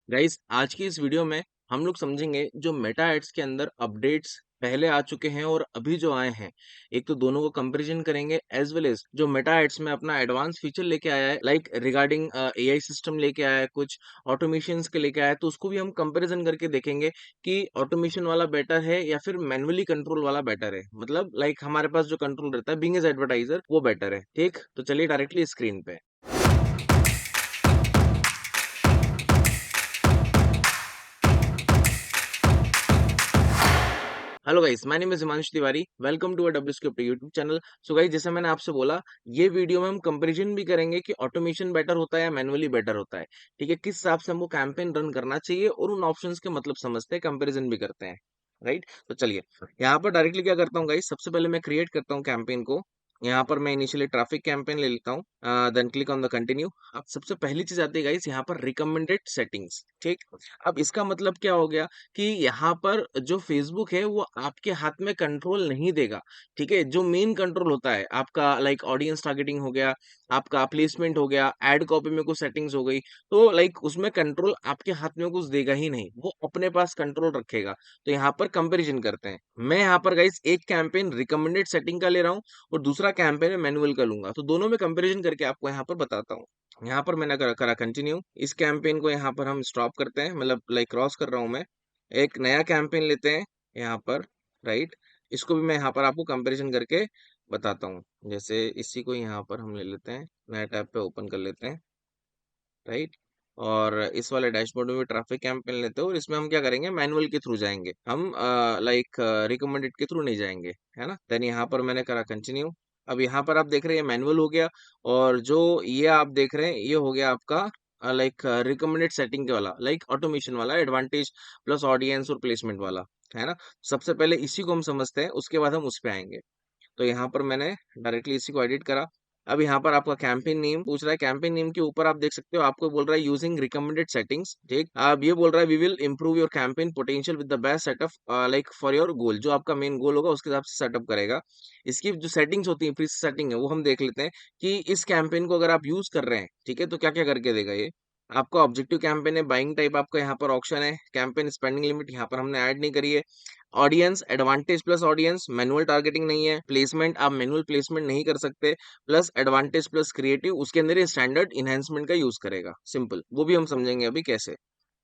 Guys आज की इस वीडियो में हम लोग समझेंगे जो मेटा एड्स के अंदर अपडेट्स पहले आ चुके हैं और अभी जो आए हैं। एक तो दोनों को कंपैरिजन करेंगे एज वेल एज जो मेटा एड्स में अपना एडवांस फीचर लेके आया है, लाइक रिगार्डिंग एआई सिस्टम लेके आया है, कुछ ऑटोमेशंस के लेके आया है, तो उसको भी हम कंपैरिजन करके देखेंगे कि ऑटोमेशन वाला बेटर है या फिर मैन्युअली कंट्रोल वाला बेटर है। मतलब लाइक हमारे पास जो कंट्रोल रहता है बीइंग एज एडवर्टाइजर वो बेटर है। ठीक, तो चलिए डायरेक्टली स्क्रीन पे। Hello guys, my name is Himanshu Tiwari. Welcome to W script YouTube channel. So guys, जैसे मैंने आपसे बोला, ये वीडियो में हम कंपैरिजन भी करेंगे कि ऑटोमेशन बेटर होता है या मैन्युअली बेटर होता है। ठीक है, किस हिसाब से हमको कैंपेन रन करना चाहिए और उन ऑप्शंस के मतलब समझते हैं, कंपैरिजन भी करते हैं। राइट, तो चलिए यहाँ पर डायरेक्टली क्या करता हूँ गाइस, सबसे पहले मैं क्रिएट करता हूँ कैंपेन को। यहाँ पर मैं इनिशियली ट्रैफिक कैंपेन ले लेता हूँ, then click on the continue. अब सबसे पहली चीज आती है गाइस यहाँ पर रिकमेंडेड सेटिंग्स। ठीक, अब इसका मतलब क्या हो गया कि यहाँ पर जो फेसबुक है वो आपके हाथ में कंट्रोल नहीं देगा। ठीक है, जो मेन कंट्रोल होता है आपका, लाइक ऑडियंस टारगेटिंग हो गया, आपका प्लेसमेंट हो गया, एड कॉपी में कुछ सेटिंग्स हो गई, तो लाइक उसमें कंट्रोल आपके हाथ में कुछ देगा ही नहीं, वो अपने पास कंट्रोल रखेगा। तो यहाँ पर कंपैरिजन करते हैं। मैं यहाँ पर गाइस एक कैंपेन रिकमेंडेड सेटिंग का ले रहा हूँ और दूसरा कैंपेन मैनुअल का लूंगा, तो दोनों में कंपैरिजन करके आपको यहाँ पर बताता हूँ। यहाँ पर मैंने करा कंटिन्यू। इस कैंपेन को यहाँ पर हम स्टॉप करते हैं, मतलब लाइक क्रॉस कर रहा हूँ मैं। एक नया कैंपेन लेते हैं यहाँ पर। राइट, इसको भी मैं यहाँ पर आपको कंपैरिजन करके बताता हूँ। जैसे इसी को यहाँ पर हम ले लेते हैं, नया टैब पे ओपन कर लेते हैं। राइट, और इस वाले डैशबोर्ड में भी ट्रैफिक कैंपेन लेते हैं और इसमें हम क्या करेंगे, मैनुअल के थ्रू जाएंगे हम, लाइक रिकमेंडेड के थ्रू नहीं जाएंगे, है ना। देन यहाँ पर मैंने करा कंटिन्यू। अब यहाँ पर आप देख रहे हैं मैनुअल हो गया, और जो ये आप देख रहे हैं ये हो गया आपका लाइक रिकमेंडेड सेटिंग के वाला, लाइक ऑटोमेशन वाला, एडवांटेज प्लस ऑडियंस और प्लेसमेंट वाला, है ना। सबसे पहले इसी को हम समझते हैं, उसके बाद हम उस पे आएंगे। तो यहाँ पर मैंने डायरेक्टली इसी को एडिट करा। अब यहाँ पर आपका कैंपेन नेम पूछ रहा है, कैंपेन नेम के ऊपर आप देख सकते हो, आपको बोल रहा है यूजिंग रिकमेंडेड सेटिंग्स। ठीक, अब ये बोल रहा है we will improve your campaign potential with the best setup, like for your goal, जो आपका मेन गोल होगा उसके हिसाब से सेटअप करेगा। इसकी जो सेटिंग्स होती है, प्री सेटिंग है, वो हम देख लेते हैं कि इस कैंपेन को अगर आप यूज कर रहे हैं, ठीक है, तो क्या क्या करके देगा ये। आपका ऑब्जेक्टिव कैंपेन है, बाइंग टाइप आपका यहाँ पर ऑप्शन है, कैंपेन स्पेंडिंग लिमिट यहाँ पर हमने ऐड नहीं करी है, audience advantage plus audience, manual targeting नहीं है, प्लेसमेंट आप मैनुअल प्लेसमेंट नहीं कर सकते, प्लस एडवांटेज प्लस क्रिएटिव, उसके अंदर ये स्टैंडर्ड इनहेंसमेंट का यूज करेगा, सिंपल, वो भी हम समझेंगे अभी कैसे।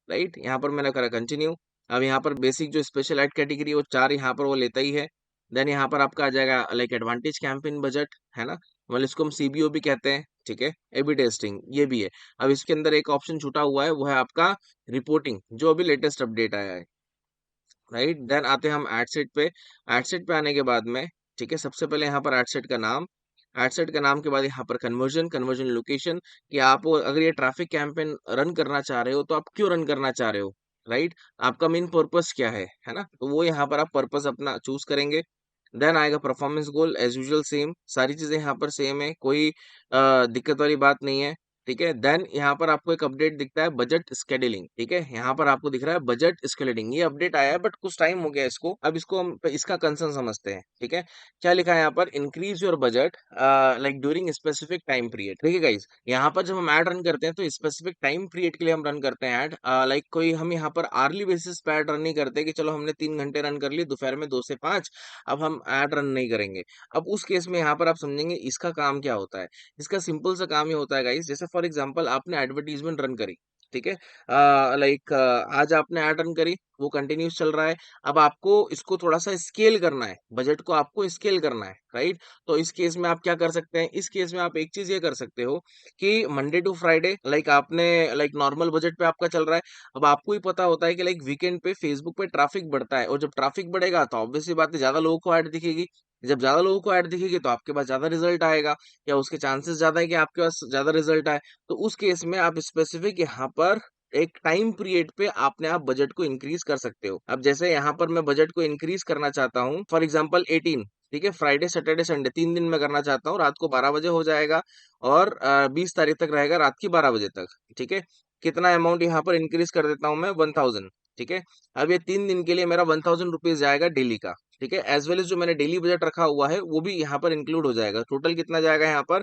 राइट, यहाँ पर मैंने करा कंटिन्यू। अब यहाँ पर बेसिक जो स्पेशल एड कैटेगरी वो चार यहाँ पर वो लेता ही है। देन यहाँ पर आपका आ जाएगा लाइक एडवांटेज कैंपेन बजट, है ना, मतलब इसको हम सीबीओ भी कहते हैं। ठीक है, एबी टेस्टिंग ये भी है। अब इसके अंदर एक ऑप्शन छूटा हुआ है, वो है आपका रिपोर्टिंग, जो अभी लेटेस्ट अपडेट आया है। राइट, देन आते हैं हम एडसेट पे। एडसेट पे आने के बाद में, ठीक है, सबसे पहले यहाँ पर एडसेट का नाम, एडसेट का नाम के बाद यहाँ पर कन्वर्जन, कन्वर्जन लोकेशन, कि आप अगर ये ट्रैफिक कैंपेन रन करना चाह रहे हो तो आप क्यों रन करना चाह रहे हो। राइट, आपका मेन पर्पस क्या है ना, तो वो यहाँ पर आप पर्पस अपना चूज करेंगे। देन आएगा परफॉर्मेंस गोल, एज यूजुअल सेम, सारी चीजें यहाँ पर सेम है, कोई दिक्कत वाली बात नहीं है। ठीक है, देन यहाँ पर आपको एक अपडेट दिखता है, बजट स्केड्यूलिंग। ठीक है, यहाँ पर आपको दिख रहा है बजट स्केड्यूलिंग, ये अपडेट आया है बट कुछ टाइम हो गया इसको, अब इसको हम इसका कंसर्न समझते हैं। ठीक है, क्या लिखा है यहाँ पर, increase your budget like during specific time period. ठीक है गाइस, यहाँ पर जब हम ऐड रन करते हैं तो स्पेसिफिक टाइम पीरियड के लिए हम रन करते हैं ऐड, लाइक कोई हम यहाँ पर आर्ली बेसिस पे ऐड रन नहीं करते कि चलो हमने 3 घंटे रन कर लिए दोपहर में 2 से 5, अब हम ऐड रन नहीं करेंगे। अब उस केस में यहाँ पर आप समझेंगे इसका काम क्या होता है। इसका सिंपल सा काम ये होता है गाइस, जैसे फॉर एग्जांपल आपने एडवर्टीजमेंट रन करी, ठीक है, लाइक आज आपने ऐड रन करी, वो कंटिन्यूस चल रहा है। अब आपको इसको थोड़ा सा स्केल करना है, बजट को आपको स्केल करना है। राइट, तो इस केस में आप क्या कर सकते हैं, इस केस में आप एक चीज ये कर सकते हो कि मंडे टू फ्राइडे, लाइक आपने लाइक नॉर्मल बजट पे आपका चल रहा है। अब आपको ही पता होता है कि लाइक वीकेंड पे फेसबुक पे ट्रैफिक बढ़ता है, और जब ट्रैफिक बढ़ेगा तो ऑब्वियसली बात है ज्यादा लोगों को ऐड दिखेगी। जब ज्यादा लोगों को ऐड दिखेगी तो आपके पास ज्यादा रिजल्ट आएगा, या उसके चांसेस ज्यादा है कि आपके पास ज्यादा रिजल्ट आए। तो उस केस में आप स्पेसिफिक यहाँ पर एक टाइम पीरियड पे आपने आप बजट को इंक्रीज कर सकते हो। अब जैसे यहाँ पर मैं बजट को इंक्रीज करना चाहता हूँ, फॉर एग्जांपल 18, ठीक है, फ्राइडे सैटरडे संडे 3 दिन में करना चाहता हूँ, रात को 12 बजे हो जाएगा, और 20 तारीख तक रहेगा रात की 12 बजे तक। ठीक है, कितना अमाउंट यहाँ पर इंक्रीज कर देता हूँ मैं, 1000। ठीक है, अब ये 3 दिन के लिए मेरा 1000 रुपीज जाएगा डेली का। ठीक है, एज वेल एज जो मैंने डेली बजट रखा हुआ है वो भी यहाँ पर इंक्लूड हो जाएगा। टोटल कितना जाएगा यहाँ पर,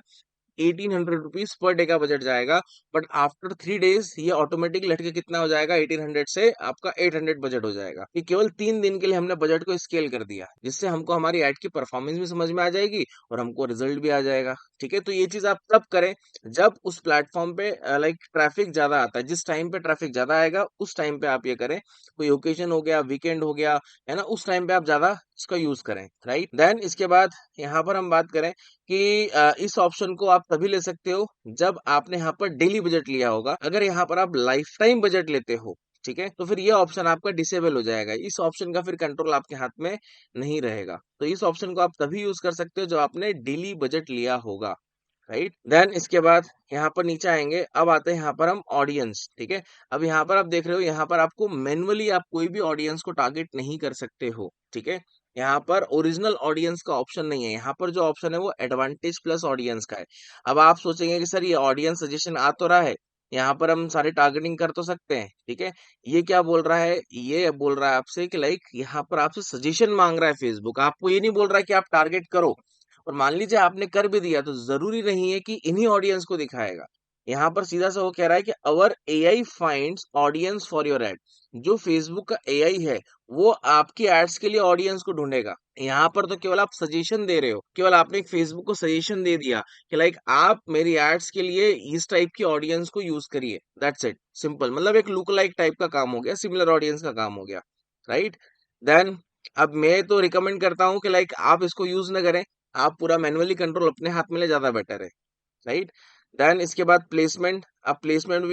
1800 रुपीज पर डे का बजट जाएगा। बट आफ्टर 3 डेज ये ऑटोमेटिक लटके कितना हो जाएगा, 1800 से आपका 800 बजट हो जाएगा। ये केवल 3 दिन के लिए हमने बजट को स्केल कर दिया, जिससे हमको हमारी एड की परफॉर्मेंस भी समझ में आ जाएगी और हमको रिजल्ट भी आ जाएगा। ठीक है, तो ये चीज आप तब करें जब उस प्लेटफॉर्म पे लाइक ट्रैफिक ज्यादा आता है। जिस टाइम पे ट्रैफिक ज्यादा आएगा उस टाइम पे आप ये करें। कोई ओकेजन हो गया, वीकेंड हो गया, है ना, उस टाइम पे आप ज्यादा इसका यूज करें, राइट। देन इसके बाद यहाँ पर हम बात करें कि इस ऑप्शन को आप तभी ले सकते हो जब आपने यहाँ पर डेली बजट लिया होगा। अगर यहाँ पर आप लाइफ टाइम बजट लेते हो, ठीक है, तो फिर ये ऑप्शन आपका डिसेबल हो जाएगा। इस ऑप्शन का फिर कंट्रोल आपके हाथ में नहीं रहेगा। तो इस ऑप्शन को आप तभी यूज कर सकते हो जब आपने डेली बजट लिया होगा, राइट। देन इसके बाद यहाँ पर नीचे आएंगे, अब आते हैं यहाँ पर हम ऑडियंस। ठीक है, अब यहाँ पर आप देख रहे हो, यहाँ पर आपको मैनुअली आप कोई भी ऑडियंस को टारगेट नहीं कर सकते हो। ठीक है, यहाँ पर ओरिजिनल ऑडियंस का ऑप्शन नहीं है। यहाँ पर जो ऑप्शन है वो एडवांटेज प्लस ऑडियंस का है। अब आप सोचेंगे कि सर ये ऑडियंस सजेशन आ तो रहा है, यहाँ पर हम सारे टारगेटिंग कर तो सकते हैं। ठीक है, ये क्या बोल रहा है, ये बोल रहा है आपसे कि लाइक यहाँ पर आपसे सजेशन मांग रहा है फेसबुक, आपको ये नहीं बोल रहा है कि आप टारगेट करो। और मान लीजिए आपने कर भी दिया तो जरूरी नहीं है कि इन्हीं ऑडियंस को दिखाएगा। यहाँ पर सीधा सा वो कह रहा है कि our AI finds audience for your ad. जो फेसबुक का एआई है वो आपकी एड्स के लिए ऑडियंस को ढूंढेगा। यहाँ पर तो केवल आप सजेशन दे रहे हो, केवल आपने एक फेसबुक को सजेशन दे दिया कि लाइक आप मेरी एड्स के लिए इस टाइप की ऑडियंस को यूज करिए, दैट्स इट, सिंपल। मतलब एक लुक लाइक टाइप का काम हो गया, सिमिलर ऑडियंस का काम हो गया, राइट। देन अब मैं तो रिकमेंड करता हूँ कि लाइक आप इसको यूज ना करें, आप पूरा मैनुअली कंट्रोल अपने हाथ में ले, ज्यादा बेटर है, राइट। देन इसके बाद प्लेसमेंट। अब प्लेसमेंट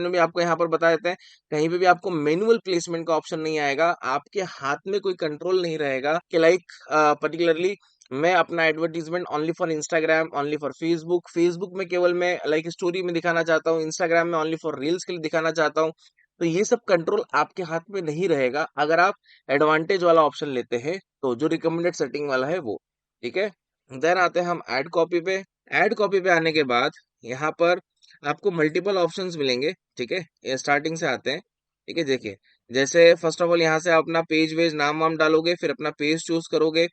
भी आपको यहाँ पर बता देते हैं। कहीं पे भी आपको मैनुअल प्लेसमेंट का ऑप्शन नहीं आएगा, आपके हाथ में कोई कंट्रोल नहीं रहेगा कि लाइक पर्टिकुलरली मैं अपना advertisement only for Instagram, only for Facebook, Facebook में केवल मैं लाइक स्टोरी में दिखाना चाहता हूँ, इंस्टाग्राम में ओनली फॉर रील्स के लिए दिखाना चाहता हूँ। तो ये सब कंट्रोल आपके हाथ में नहीं रहेगा अगर आप एडवांटेज वाला ऑप्शन लेते हैं, तो जो रिकमेंडेड सेटिंग वाला है वो। ठीक है, देन आते हैं हम ऐड कॉपी पे। ऐड कॉपी पे आने के बाद यहाँ पर आपको मल्टीपल ऑप्शंस मिलेंगे। ठीक है, ये स्टार्टिंग से आते हैं। ठीक है, देखिए, जैसे फर्स्ट ऑफ ऑल यहाँ से आप अपना पेज वेज नाम वाम डालोगे, फिर अपना पेज चूज करोगे।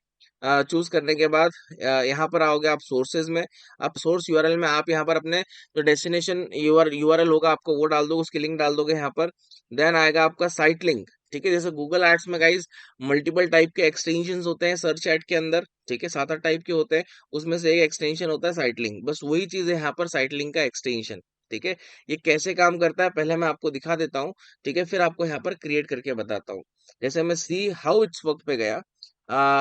चूज करने के बाद यहाँ पर आओगे आप सोर्सेज में। आप सोर्स यूआरएल में आप यहाँ पर अपने जो डेस्टिनेशन यूआरएल होगा आपको वो डाल दो, उसकी लिंक डाल दोगे यहाँ पर। देन आएगा आपका साइट लिंक। ठीक है, जैसे गूगल एड्स में गाइज मल्टीपल टाइप के एक्सटेंशन होते हैं सर्च एड के अंदर। ठीक है, 7-8 टाइप के होते हैं, उसमें से एक एक्सटेंशन होता है साइट लिंक। बस वही चीज है यहाँ पर साइट लिंक का एक्सटेंशन। ठीक है, ये कैसे काम करता है पहले मैं आपको दिखा देता हूँ। ठीक है, फिर आपको यहाँ पर क्रिएट करके बताता हूँ। जैसे मैं सी हाउ इट्स वर्क पे गया,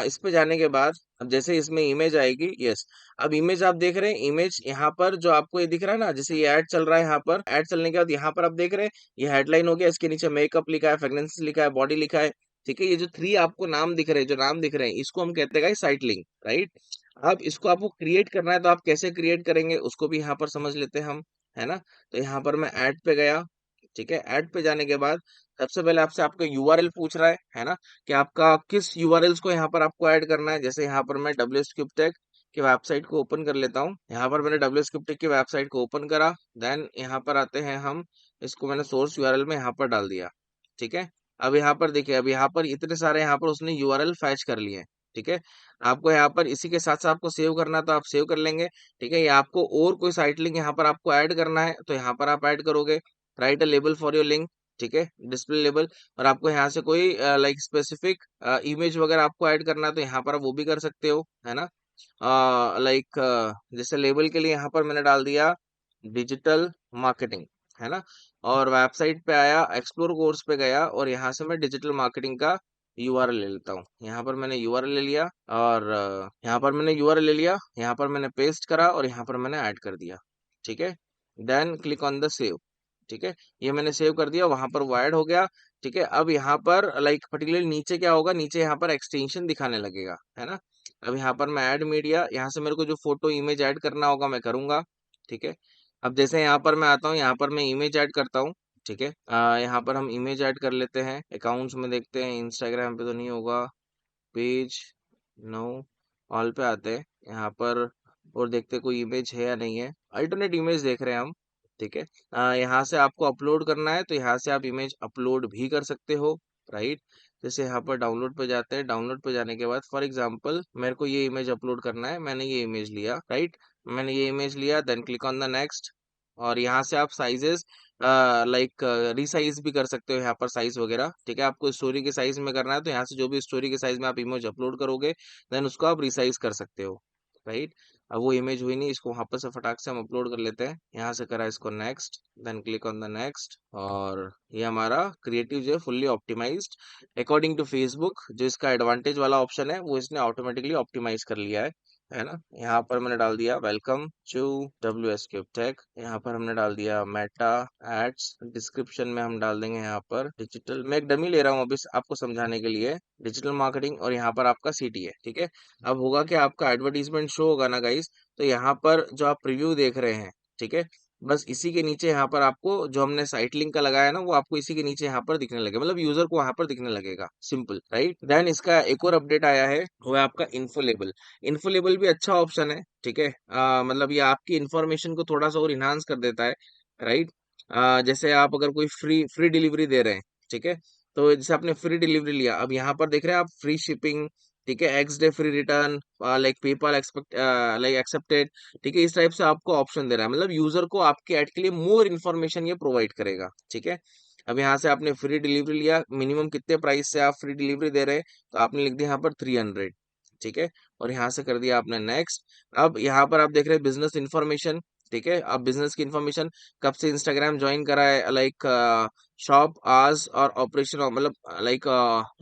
इस पे जाने के बाद अब जैसे इसमें इमेज आएगी, यस। अब इमेज आप देख रहे हैं, इमेज यहाँ पर जो आपको ये दिख रहा है ना, जैसे ये ऐड चल रहा है, यहाँ पर ऐड चलने के बाद यहाँ पर आप देख रहे हैं ये हेडलाइन हो गया, इसके नीचे मेकअप लिखा है, फ्रेग्रेंस लिखा है, बॉडी लिखा है। ठीक है, ये जो 3 आपको नाम दिख रहे हैं, जो नाम दिख रहे हैं, इसको हम कहते हैं साइट लिंक, राइट। अब इसको आपको क्रिएट करना है, तो आप कैसे क्रिएट करेंगे उसको भी यहाँ पर समझ लेते हैं हम, है ना। तो यहाँ पर मैं ऐड पे गया। ठीक है, ऐड पे जाने के बाद सबसे पहले आपसे आपका यूआरएल पूछ रहा है ना, कि आपका किस यूआरएल्स को यहाँ पर आपको ऐड करना है। जैसे यहाँ पर मैं डब्ल्यू स्क्रिप्टेक की वेबसाइट को ओपन कर लेता हूँ। यहाँ पर मैंने डब्ल्यू स्क्रिप्टेक की वेबसाइट को ओपन करा। देन यहाँ पर आते हैं हम, इसको मैंने सोर्स यूआरएल में यहाँ पर डाल दिया। ठीक है, अब यहाँ पर देखिए, अब यहाँ पर इतने सारे यहाँ पर उसने यूआरएल फैच कर लिए हैं। ठीक है, आपको यहाँ पर इसी के साथ साथ आपको सेव करना है तो आप सेव कर लेंगे। ठीक है, या आपको और कोई साइट लिंक यहाँ पर आपको ऐड करना है तो यहाँ पर आप ऐड करोगे। Right a label for your link. ठीक है, डिस्प्ले लेबल। और आपको यहाँ से कोई लाइक स्पेसिफिक इमेज वगैरह आपको ऐड करना है तो यहाँ पर आप वो भी कर सकते हो, है ना। लाइक जैसे लेबल के लिए यहाँ पर मैंने डाल दिया डिजिटल मार्केटिंग, है ना। और वेबसाइट पे आया, एक्सप्लोर कोर्स पे गया और यहाँ से मैं डिजिटल मार्केटिंग का यूआरएल ले लेता हूँ। यहाँ पर मैंने यूआरएल ले लिया और यहाँ पर मैंने यूआरएल ले लिया, यहाँ पर मैंने पेस्ट करा और यहाँ पर मैंने ऐड कर दिया। ठीक है, then click on the save. ठीक है, ये मैंने सेव कर दिया, वहां पर वो ऐड हो गया। ठीक है, अब यहाँ पर लाइक पर्टिकुलर नीचे क्या होगा, नीचे यहाँ पर एक्सटेंशन दिखाने लगेगा, है ना। अब यहाँ पर मैं ऐड मीडिया, यहाँ से मेरे को जो फोटो इमेज ऐड करना होगा मैं करूंगा। ठीक है, अब जैसे यहाँ पर मैं आता हूँ, यहाँ पर मैं इमेज ऐड करता हूँ। ठीक है, यहाँ पर हम इमेज ऐड कर लेते हैं। अकाउंट्स में देखते हैं, इंस्टाग्राम पे तो नहीं होगा, पेज, नो, ऑल पे आते हैं यहाँ पर और देखते हैं कोई इमेज है या नहीं है। अल्टरनेट इमेज देख रहे हैं हम। ठीक है, यहाँ से आपको अपलोड करना है तो यहाँ से आप इमेज अपलोड भी कर सकते हो, राइट। जैसे यहाँ पर डाउनलोड पे जाते हैं, डाउनलोड पे जाने के बाद फॉर एग्जांपल मेरे को ये इमेज अपलोड करना है, मैंने ये इमेज लिया, राइट। मैंने ये इमेज लिया, then click on the next, और यहाँ से आप साइजेस लाइक रीसाइज भी कर सकते हो यहाँ पर साइज वगैरह, ठीक है। आपको स्टोरी के साइज में करना है तो यहाँ से जो भी स्टोरी के साइज में आप इमेज अपलोड करोगे देन उसको आप रिसाइज कर सकते हो, राइट। अब वो इमेज हुई नहीं, इसको वहां पर से फटाक से हम अपलोड कर लेते हैं। यहाँ से करा इसको next, then click on the next, और ये हमारा क्रिएटिव जो है fully optimised according to Facebook. जो इसका एडवांटेज वाला ऑप्शन है वो इसने ऑटोमेटिकली ऑप्टिमाइज कर लिया है ना। यहाँ पर मैंने डाल दिया welcome to WS cube tech, यहाँ पर हमने डाल दिया मेटा एड्स, डिस्क्रिप्शन में हम डाल देंगे यहाँ पर डिजिटल, मैं एक डमी ले रहा हूँ अभी आपको समझाने के लिए, डिजिटल मार्केटिंग, और यहाँ पर आपका CTA, ठीक है। अब होगा कि आपका एडवर्टीजमेंट शो होगा ना गाइस, तो यहाँ पर जो आप प्रीव्यू देख रहे हैं, ठीक है, बस इसी के नीचे यहाँ पर आपको जो हमने साइट लिंक का लगाया ना वो आपको इसी के नीचे यहाँ पर दिखने लगेगा, मतलब यूजर को वहां पर दिखने लगेगा, सिंपल, राइट। देन इसका एक और अपडेट आया है, वो है आपका इन्फो लेबल। इन्फो लेबल भी अच्छा ऑप्शन है, ठीक है। मतलब ये आपकी इंफॉर्मेशन को थोड़ा सा और इन्हांस कर देता है, राइट। जैसे आप अगर कोई फ्री फ्री डिलीवरी दे रहे हैं, ठीक है, तो जैसे आपने फ्री डिलीवरी लिया, अब यहाँ पर देख रहे हैं आप फ्री शिपिंग, ठीक है, x day free return, like PayPal expect like accepted, ठीक है, इस टाइप से आपको ऑप्शन दे रहा है, मतलब यूजर को आपके ऐड के लिए मोर इन्फॉर्मेशन ये प्रोवाइड करेगा, ठीक है। अब यहाँ से आपने फ्री डिलीवरी लिया, मिनिमम कितने प्राइस से आप फ्री डिलीवरी दे रहे हैं, तो आपने लिख दिया यहाँ पर 300, ठीक है, और यहाँ से कर दिया आपने नेक्स्ट। अब यहाँ पर आप देख रहे हैं बिजनेस इन्फॉर्मेशन, ठीक है। अब बिजनेस की इन्फॉर्मेशन, कब से इंस्टाग्राम ज्वाइन करा है, लाइक शॉप आवर्स और ऑपरेशन, मतलब लाइक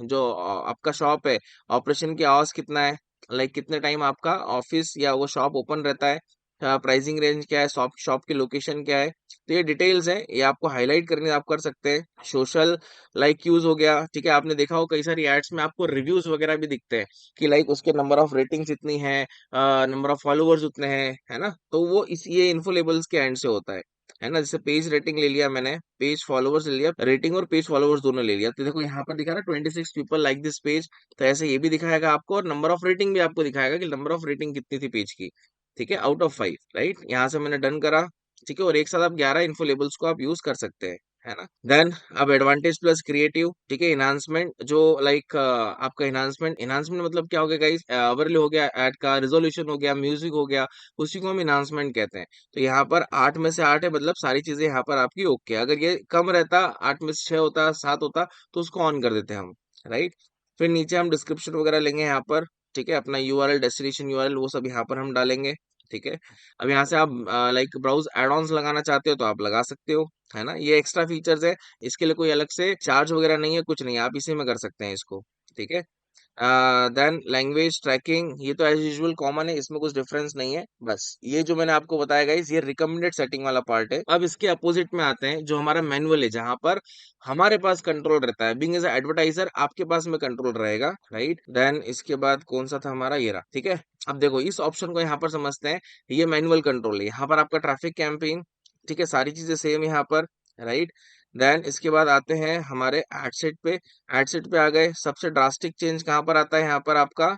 जो आपका शॉप है, ऑपरेशन की आवर्स कितना है, लाइक कितने टाइम आपका ऑफिस या वो शॉप ओपन रहता है, प्राइसिंग रेंज क्या है, शॉप शॉप की लोकेशन क्या है, तो ये डिटेल्स है, ये आपको हाईलाइट करने आप कर सकते हैं। सोशल लाइक यूज हो गया, ठीक है, आपने देखा हो कई सारी एड्स में आपको रिव्यूज वगैरह भी दिखते हैं कि लाइक उसके नंबर ऑफ रेटिंग्स इतनी है, नंबर ऑफ फॉलोअर्स उतने हैं, है ना, तो वो इस ये इन्फो लेबल्स के एंड से होता है ना। जैसे पेज रेटिंग ले लिया मैंने, पेज फॉलोवर्स ले लिया, रेटिंग और पेज फॉलोवर्स दोनों ले लिया, तो देखो यहाँ पर दिखा रहा है 26 पीपल लाइक दिस पेज, तो ऐसे ये भी दिखाएगा आपको, और नंबर ऑफ रेटिंग भी आपको दिखाएगा कि नंबर ऑफ रेटिंग कितनी थी पेज की, ठीक है, आउट ऑफ 5, राइट। यहाँ से मैंने डन करा, ठीक है, और एक साथ आप 11 इन्फो लेबल्स को आप यूज कर सकते हैं, है ना। देन अब एडवांटेज प्लस क्रिएटिव, ठीक है, इनहांसमेंट, जो लाइक आपका इनहांसमेंट मतलब क्या हो गया गाइस, ओवरले हो गया, ऐड का रिजोल्यूशन हो गया, म्यूजिक हो गया, उसी को हम इनहांसमेंट कहते हैं। तो यहाँ पर 8 में से 8 है, मतलब सारी चीजें यहाँ पर आपकी ओके। अगर ये कम रहता, 8 में से 6 होता, 7 होता, तो उसको ऑन कर देते हम, राइट। फिर नीचे हम डिस्क्रिप्शन वगैरह लेंगे यहाँ पर, ठीक है, अपना URL, डेस्टिनेशन URL, वो सब यहाँ पर हम डालेंगे, ठीक है। अब यहाँ से आप लाइक ब्राउज एड ऑन्स लगाना चाहते हो तो आप लगा सकते हो, है ना, ये एक्स्ट्रा फीचर्स है, इसके लिए कोई अलग से चार्ज वगैरह नहीं है, कुछ नहीं है, आप इसी में कर सकते हैं इसको, ठीक है। देन लैंग्वेज ट्रैकिंग, ये तो एज यूजुअल कॉमन है, इसमें कुछ डिफरेंस नहीं है, बस ये जो मैंने आपको बताया गाइस ये रिकमेंडेड सेटिंग वाला पार्ट है। अब इसके अपोजिट में आते हैं, जो हमारा मैनुअल है, जहां पर हमारे पास कंट्रोल रहता है, बीइंग एज एडवर्टाइजर आपके पास में कंट्रोल रहेगा, राइट। देन इसके बाद कौन सा था हमारा, ये रहा, ठीक है। अब देखो इस ऑप्शन को यहाँ पर समझते हैं, ये मैनुअल कंट्रोल है, यहाँ पर आपका ट्रैफिक कैंपेन, ठीक है, सारी चीजें सेम यहाँ पर, राइट। देन इसके बाद आते हैं हमारे एडसेट पे, एडसेट पे आ गए, सबसे ड्रास्टिक चेंज कहाँ पर आता है, यहाँ पर आपका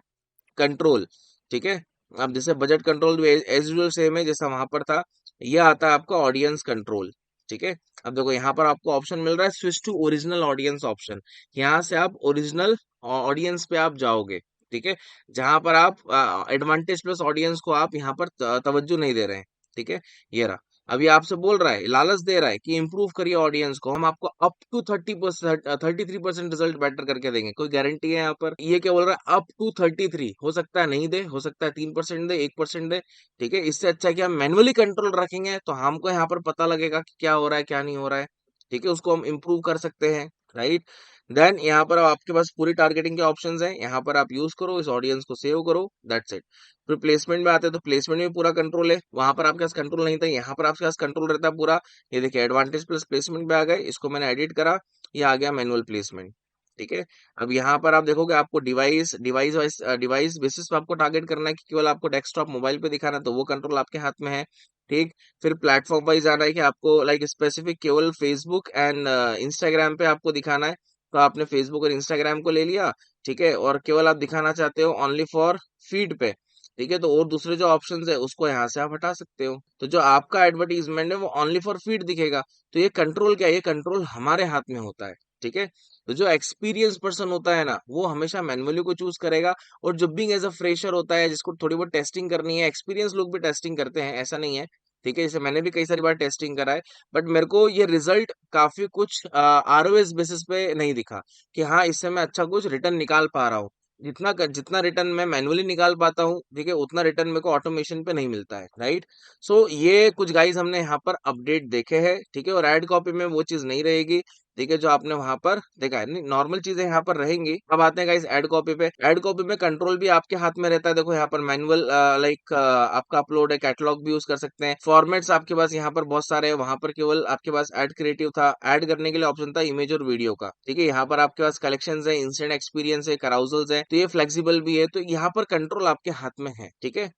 कंट्रोल, ठीक है। अब जैसे बजट कंट्रोल भी एज यूजुअल सेम है जैसा वहां पर था, ये आता है आपका ऑडियंस कंट्रोल, ठीक है। अब देखो यहाँ पर आपको ऑप्शन मिल रहा है switch to original audience option, यहाँ से आप ओरिजिनल ऑडियंस पे आप जाओगे, ठीक है, जहां पर आप एडवांटेज प्लस ऑडियंस को आप यहाँ पर तवज्जो नहीं दे रहे हैं, ठीक है। ये रहा, अभी आपसे बोल रहा है, लालच दे रहा है कि इंप्रूव करिए ऑडियंस को, हम आपको अप टू 30%, 33% रिजल्ट बेटर करके देंगे, कोई गारंटी है यहाँ पर, ये क्या बोल रहा है, अप टू 33, हो सकता है नहीं दे, हो सकता है 3% दे, 1% दे, ठीक है। इससे अच्छा है कि हम मैनुअली कंट्रोल रखेंगे, तो हमको यहाँ पर पता लगेगा कि क्या हो रहा है क्या नहीं हो रहा है, ठीक है, उसको हम इम्प्रूव कर सकते हैं, राइट। देन यहाँ पर आपके पास पूरी टारगेटिंग के ऑप्शंस हैं, यहाँ पर आप यूज करो, इस ऑडियंस को सेव करो, दैट्स इट। फिर प्लेसमेंट में आते हैं, तो प्लेसमेंट में पूरा कंट्रोल है, वहां पर आपके पास कंट्रोल नहीं था, यहाँ पर आपके पास कंट्रोल रहता है पूरा। ये देखिए एडवांटेज प्लस प्लेसमेंट पे आ गए, इसको मैंने एडिट करा, ये आ गया मैनुअल प्लेसमेंट, ठीक है। अब यहाँ पर आप देखोगे आपको device device wise device basis पे आपको टारगेट करना है कि केवल आपको डेस्कटॉप मोबाइल पे दिखाना है, तो वो कंट्रोल आपके हाथ में है, ठीक। फिर प्लेटफॉर्म वाइज आना है कि आपको लाइक स्पेसिफिक केवल फेसबुक एंड इंस्टाग्राम पे आपको दिखाना है, तो आपने फेसबुक और इंस्टाग्राम को ले लिया, ठीक है, और केवल आप दिखाना चाहते हो ओनली फॉर फीड पे, ठीक है, तो और दूसरे जो ऑप्शंस है उसको यहाँ से आप हटा सकते हो, तो जो आपका एडवर्टीजमेंट है वो ओनली फॉर फीड दिखेगा। तो ये कंट्रोल क्या है, ये कंट्रोल हमारे हाथ में होता है, ठीक है। तो जो एक्सपीरियंस पर्सन होता है ना, वो हमेशा मैन्युअली को चूज करेगा, और जो बिंग एज अ फ्रेशर होता है, जिसको थोड़ी बहुत टेस्टिंग करनी है, एक्सपीरियंस लोग भी टेस्टिंग करते हैं, ऐसा नहीं है, ठीक है। जैसे मैंने भी कई सारी बार टेस्टिंग करा है, बट मेरे को ये रिजल्ट काफी कुछ आरओएस बेसिस पे नहीं दिखा कि हाँ इससे मैं अच्छा कुछ रिटर्न निकाल पा रहा हूँ। जितना रिटर्न मैं मैन्युअली निकाल पाता हूँ, ठीक है, उतना रिटर्न मेरे को ऑटोमेशन पे नहीं मिलता है, राइट। सो ये कुछ गाइस हमने यहाँ पर अपडेट देखे हैं, ठीक है, और ऐड कॉपी में वो चीज नहीं रहेगी, ठीक है, जो आपने वहां पर देखा है। नहीं, नॉर्मल चीजें यहाँ पर रहेंगी। अब आते हैं गाइस ऐड कॉपी पे। ऐड कॉपी में कंट्रोल भी आपके हाथ में रहता है। देखो यहाँ पर मैनुअल लाइक आपका अपलोड है, कैटलॉग भी यूज कर सकते हैं, फॉर्मेट्स आपके पास यहाँ पर बहुत सारे हैं। वहां पर केवल आपके पास ऐड क्रिएटिव था, ऐड करने के लिए ऑप्शन था इमेज और वीडियो का, ठीक है। यहाँ पर आपके पास कलेक्शन है, इंस्टेंट एक्सपीरियंस है, कराउजल्स है, तो ये फ्लेक्सिबल भी है, तो यहाँ पर कंट्रोल आपके हाथ में है, ठीक है।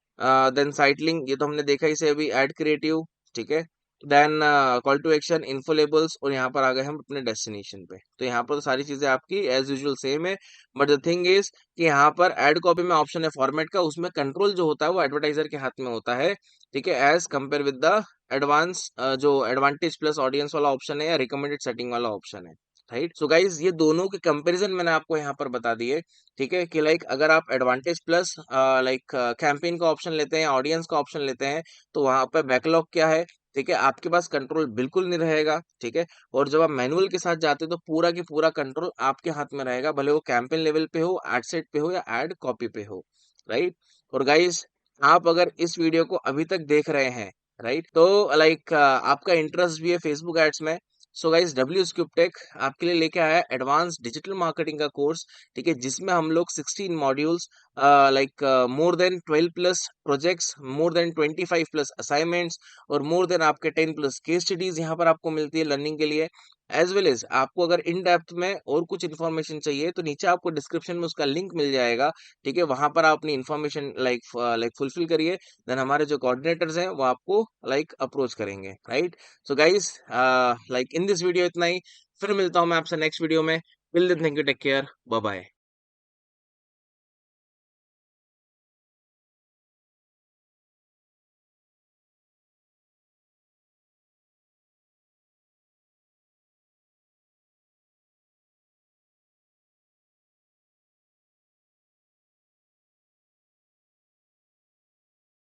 देन साइट लिंक, ये तो हमने देखा ही से अभी, ऐड क्रिएटिव, ठीक है। Then call to action, info labels, और यहाँ पर आ गए हम अपने डेस्टिनेशन पे। तो यहाँ पर तो सारी चीजें आपकी एज यूजुअल सेम है, बट द थिंग इज कि यहाँ पर ऐड कॉपी में ऑप्शन है फॉर्मेट का, उसमें कंट्रोल जो होता है वो एडवर्टाइजर के हाथ में होता है, ठीक है, as compare with the advance जो एडवांटेज प्लस ऑडियंस वाला ऑप्शन है या रिकमेंडेड सेटिंग वाला ऑप्शन है, राइट। सो गाइज ये दोनों के कंपैरिजन मैंने आपको यहाँ पर बता दिए, ठीक है, कि लाइक अगर आप एडवांटेज प्लस लाइक कैंपेन का ऑप्शन लेते हैं, ऑडियंस का ऑप्शन लेते हैं, तो वहां पर बैकलॉग क्या है, ठीक है, आपके पास कंट्रोल बिल्कुल नहीं रहेगा, ठीक है। और जब आप मैनुअल के साथ जाते हो तो पूरा की पूरा कंट्रोल आपके हाथ में रहेगा, भले वो कैंपेन लेवल पे हो, एड सेट पे हो या एड कॉपी पे हो, राइट। और गाइस आप अगर इस वीडियो को अभी तक देख रहे हैं, राइट, तो लाइक आपका इंटरेस्ट भी है फेसबुक एड्स में, so guys W cube take आपके लिए लेके आया है एडवांस डिजिटल मार्केटिंग का कोर्स, ठीक है, जिसमें हम लोग 16 modules like more than 12 plus projects, more than 25 plus assignments, और मोर देन आपके 10 प्लस केस स्टडीज यहाँ पर आपको मिलती है लर्निंग के लिए। एज वेल एज आपको अगर इन डेप्थ में और कुछ इन्फॉर्मेशन चाहिए तो नीचे आपको डिस्क्रिप्शन में उसका लिंक मिल जाएगा, ठीक है, वहां पर आप अपनी इन्फॉर्मेशन लाइक फुलफिल करिए, देन हमारे जो कोऑर्डिनेटर्स हैं वो आपको लाइक अप्रोच करेंगे, right. So guys like in this video इतना ही, फिर मिलता हूँ मैं आपसे नेक्स्ट वीडियो में। Till then thank you, take care, bye bye.